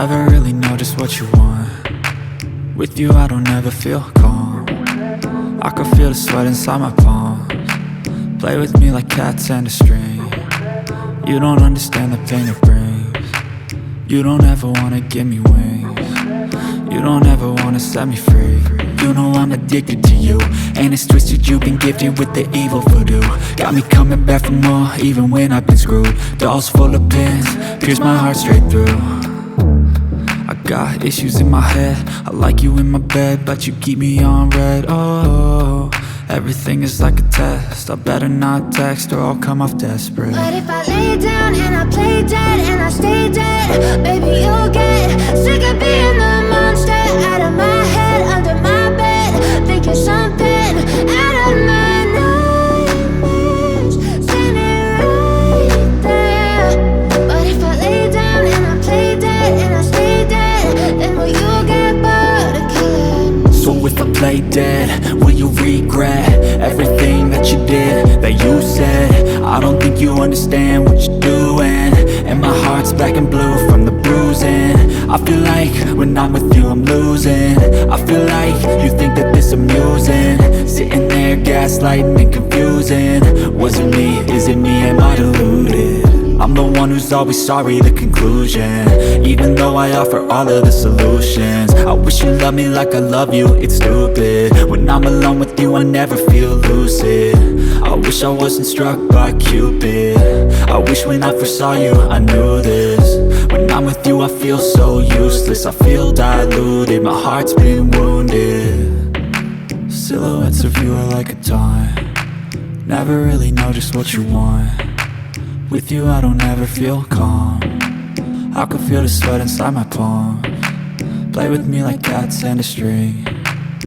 Never really know just what you want. With you I don't ever feel calm. I can feel the sweat inside my palms. Play with me like cats and a string. You don't understand the pain it brings. You don't ever wanna give me wings. You don't ever wanna set me free. You know I'm addicted to you, and it's twisted, you've been gifted with the evil voodoo. Got me coming back for more, even when I've been screwed. Dolls full of pins, pierce my heart straight through. I got issues in my head, I like you in my bed, but you keep me on red. Oh, everything is like a test, I better not text or I'll come off desperate. But if I lay down and I play dead and I stay dead, baby you'll get sick of being the monster out of my head, under my bed, thinking something out of my nightmares, standing right there. But if I lay down and I play dead and I stay dead, then will you get bored of killing? So if I play dead, will you regret everything that you did, that you said? I don't think you understand what you're doing, and my heart's black and blue from the bruising. I feel like when I'm with you I'm losing. I feel like you think that this amusing, sitting there gaslighting and confusing. Was it me? Is it me? Am I deluded? I'm the one who's always sorry, the conclusion, even though I offer all of the solutions. I wish you loved me like I love you, it's stupid. When I'm alone with you I never feel lucid. I wish I wasn't struck by Cupid. I wish when I first saw you I knew this. When I'm with you I feel so useless, I feel diluted, my heart's been wounded. Silhouettes of you are like a taunt. Never really know just what you want. With you I don't ever feel calm. I can feel the sweat inside my palms. Play with me like cats and a string.